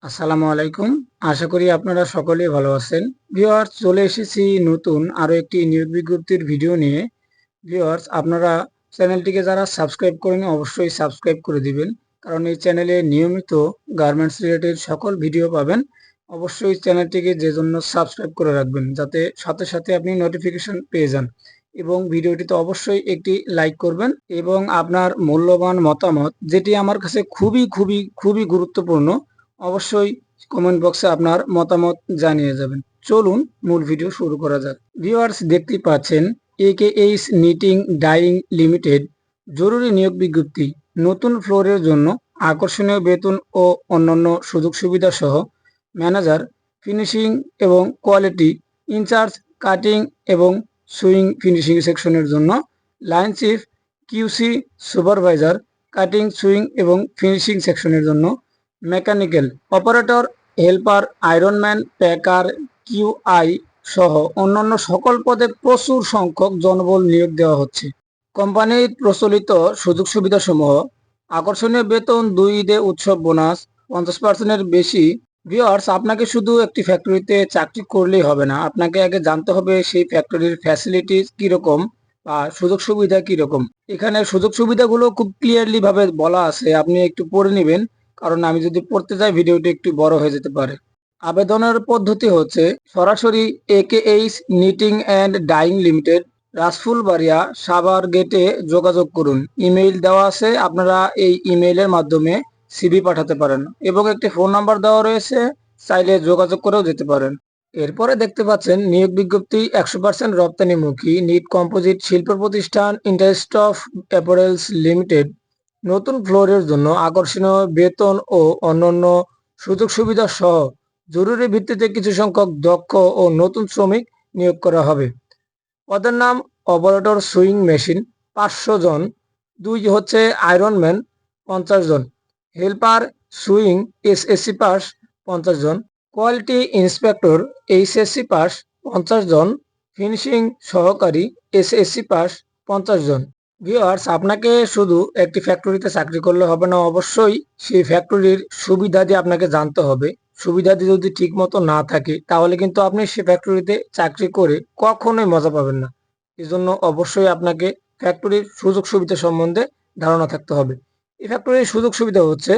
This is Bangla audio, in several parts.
আসসালামু আলাইকুম। আশা করি আপনারা সকলেই ভালো আছেন। ভিউয়ার্স, চলে এসেছি নতুন আরো একটি নিয়োগ বিজ্ঞপ্তির ভিডিও নিয়ে। ভিউয়ার্স, আপনারা চ্যানেলটিকে যারা সাবস্ক্রাইব করেন অবশ্যই সাবস্ক্রাইব করে দিবেন, কারণ এই চ্যানেলে নিয়মিত গার্মেন্টস রিলেটেড সকল ভিডিও পাবেন। অবশ্যই চ্যানেলটিকে যে জন্য সাবস্ক্রাইব করে রাখবেন, যাতে সাথে সাথে আপনি নোটিফিকেশন পেয়ে যান, এবং ভিডিওটিতে অবশ্যই একটি লাইক করবেন এবং আপনার মূল্যবান মতামত, যেটি আমার কাছে খুবই খুবই খুবই গুরুত্বপূর্ণ, অবশ্যই কমেন্ট বক্সে আপনার মতামত জানিয়ে যাবেন। চলুন মূল ভিডিও শুরু করা যাক। ভিউয়ার্স, দেখতে পাচ্ছেন AKH নিটিং ডাইং লিমিটেড জরুরি নিয়োগ বিজ্ঞপ্তি। নতুন ফ্লোরের জন্য আকর্ষণীয় বেতন ও অন্যান্য সুযোগ সুবিধা সহ ম্যানেজার, ফিনিশিং এবং কোয়ালিটি ইনচার্জ, কাটিং এবং সুইং ফিনিশিং সেকশনের জন্য line chief, QC supervisor, cutting, sewing এবং ফিনিশিং সেকশনের জন্য mechanical operator, helper, ironman, packer, QI সহ অন্যান্য সকল পদে প্রচুর সংখ্যক জনবল নিয়োগ দেওয়া হচ্ছে। কোম্পানির প্রচলিত সুযোগ সুবিধাসমূহ: আকর্ষণীয় বেতন, 2 ঈদে উৎসব বোনাস, 50% বেশি। ভিউয়ার্স, আপনাকে শুধু একটি ফ্যাক্টরিতে চাকরি করলেই হবে না, আপনাকে আগে জানতে হবে সেই ফ্যাক্টরির ফ্যাসিলিটিস কিরকম বা সুযোগ সুবিধা কিরকম। এখানে সুযোগ সুবিধাগুলো খুব ক্লিয়ারলি ভাবে বলা আছে, আপনি একটু পড়ে নেবেন, কারণ আমি যদি পড়তে যাই ভিডিওটি একটু বড় হয়ে যেতে পারে। আবেদনের পদ্ধতি হচ্ছে সরাসরি AKH knitting and dyeing limited, Rasphulbaria, Savar গেটে যোগাযোগ করুন। ইমেইল দেওয়া আছে, আপনারা এই ইমেইলের মাধ্যমে সিভি পাঠাতে পারেন এবং একটি ফোন নাম্বার দেওয়া রয়েছে, চাইলে যোগাযোগ করেও যেতে পারেন। এরপরে দেখতে পাচ্ছেন নিয়োগ বিজ্ঞপ্তি 100% রপ্তানিমুখী নিট কম্পোজিট শিল্প প্রতিষ্ঠান ইন্টারেস্ট অফ অ্যাপারেলস লিমিটেড। নতুন ফ্লোরের জন্য আকর্ষণীয় বেতন ও অন্যান্য সুযোগ সুবিধা সহ জরুরি ভিত্তিতে কিছু সংখ্যক দক্ষ ও নতুন শ্রমিক নিয়োগ করা হবে। পদের নাম: অপারেটর সুইং মেশিন 500 জন, 2 হচ্ছে আয়রনম্যান 50 জন, হেল্পার সুইং SSC পাস 50 জন, কোয়ালিটি ইন্সপেক্টর HSC পাস 50 জন, ফিনিশিং সহকারী SSC পাস 50 জন। ভিউয়ার্স, আপনাকে শুধু একটি ফ্যাক্টরিতে চাকরি করলে হবে না, অবশ্যই সেই ফ্যাক্টরির সুবিধাদি আপনাকে জানতে হবে। সুবিধাদি যদি ঠিক মতো না থাকে তাহলে কিন্তু আপনি সে ফ্যাক্টরিতে চাকরি করে কখনোই মজা পাবেন না। এজন্য অবশ্যই আপনাকে ফ্যাক্টরির সুযোগ সুবিধা সম্বন্ধে ধারণা থাকতে হবে। এই ফ্যাক্টরির সুযোগ সুবিধা হচ্ছে: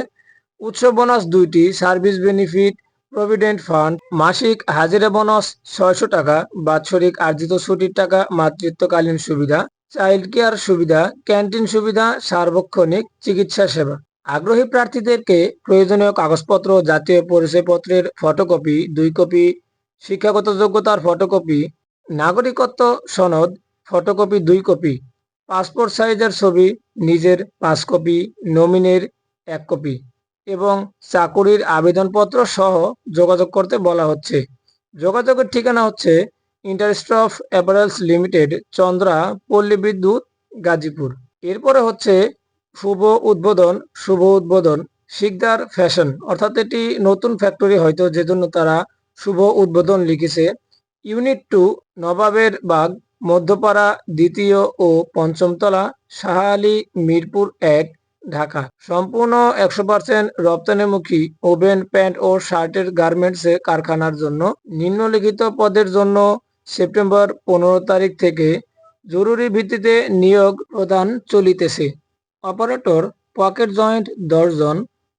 উৎসব বোনাস 2টি, সার্ভিস বেনিফিট, প্রভিডেন্ট ফান্ড, মাসিক হাজিরা বোনাস 600 টাকা, বাৎসরিক আর্জিত ছুটির টাকা, মাতৃত্বকালীন সুবিধা, চাইল্ড কেয়ার সুবিধা, ক্যান্টিন সুবিধা, সার্বক্ষণিক চিকিৎসা সেবা। আগ্রহী প্রার্থীদেরকে প্রয়োজনীয় কাগজপত্র: জাতীয় পরিচয়পত্রের ফটোকপি 2 কপি, শিক্ষাগত যোগ্যতার ফটোকপি, নাগরিকত্ব সনদ ফটোকপি 2 কপি, পাসপোর্ট সাইজের ছবি নিজের 5 কপি, নমিনের 1 কপি এবং চাকুরির আবেদনপত্র সহ যোগাযোগ করতে বলা হচ্ছে। যোগাযোগের ঠিকানা হচ্ছে interest of apparels limited, Chandra, পল্লী বিদ্যুৎ, গাজীপুর। এরপরে হচ্ছে শুভ উদ্বোধন শিকদার ফ্যাশন, অর্থাৎ এটি নতুন ফ্যাক্টরি হয়তো, যেজন্য তারা শুভ উদ্বোধন লিখেছে। ইউনিট 2, নবাবের বাগ, মধ্যপাড়া, 2য় ও 5ম তলা, শাহ আলী, মিরপুর 1, ঢাকা। সম্পূর্ণ 100% রপ্তানিমুখী ওভেন, প্যান্ট ও শার্টের গার্মেন্টসে কারখানার জন্য নিম্নলিখিত পদের জন্য সেপ্টেম্বর 15 তারিখ থেকে জরুরি ভিত্তিতে নিয়োগ প্রদান চলিতেছে। অপারেটর পকেট জয়েন্ট 10 জন,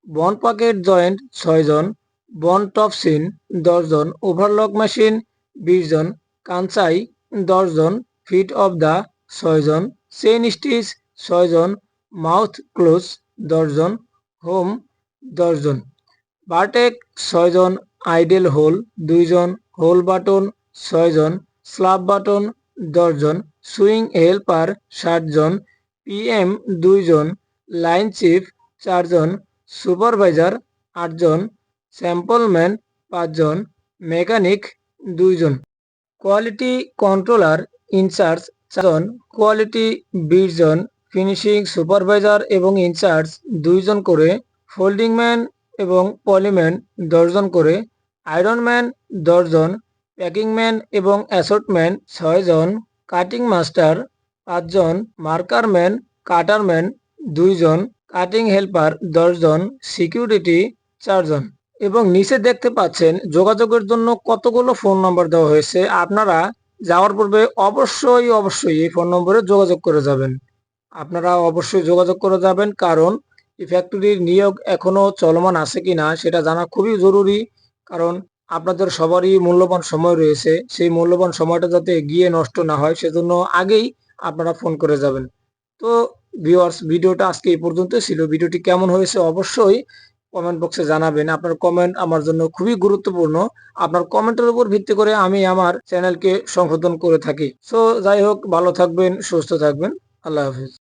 বন পকেট জয়েন্ট 6 জন, বন টপসিন 10 জন, ওভারলক মেশিন 20 জন, কাঞ্চাই 10 জন, ফিট অফ দা 6 জন, চেইন স্টিচ 6 জন, মাউথ ক্লোজ 10 জন, হোম 10 জন, বারটেক 6 জন, আইডেল হোল 2 জন, হোল বাটন 6 জন, স্লাব বাটন 10 জন, সুইং হেল্পার 60 জন, PM 2 জন, লাইন চিফ 4 জন, সুপারভাইজার 8 জন, স্যাম্পলম্যান 5 জন, মেকানিক 2 জন, কোয়ালিটি কন্ট্রোলার ইনচার্জ 4 জন, কোয়ালিটি 20 জন, ফিনিশিং সুপারভাইজার এবং ইনচার্জ 2 জন করে, ফোল্ডিং ম্যান এবং পলিম্যান 10 জন করে, আয়রনম্যান 10 জন, প্যাকিং ম্যান এবং অ্যাসর্টম্যান 6 জন, কাটিং মাস্টার 5 জন, মার্কার ম্যান, কাটারম্যান 2 জন, কাটিং হেল্পার 10 জন, সিকিউরিটি 4 জন। এবং নিচে দেখতে পাচ্ছেন যোগাযোগের জন্য কতগুলো ফোন নম্বর দেওয়া হয়েছে। আপনারা যাওয়ার পূর্বে অবশ্যই এই ফোন নম্বরে যোগাযোগ করে যাবেন। আপনারা অবশ্যই যোগাযোগ করে যাবেন, কারণ এই ফ্যাক্টরির নিয়োগ এখনো চলমান আছে কিনা সেটা জানা খুবই জরুরি। কারণ আপনাদের সবারই মূল্যবান সময় রয়েছে, সেই মূল্যবান সময়টা যাতে গিয়ে নষ্ট না হয় সেজন্য আগেই আপনারা ফোন করে যাবেন। তো ভিউয়ার্স, ভিডিওটা আজকে এই পর্যন্ত ছিল। ভিডিওটি কেমন হয়েছে অবশ্যই কমেন্ট বক্সে জানাবেন। আপনার কমেন্ট আমার জন্য খুবই গুরুত্বপূর্ণ। আপনার কমেন্টের উপর ভিত্তি করে আমি আমার চ্যানেলকে সংশোধন করে থাকি। সো যাই হোক, ভালো থাকবেন, সুস্থ থাকবেন। আল্লাহ হাফিজ।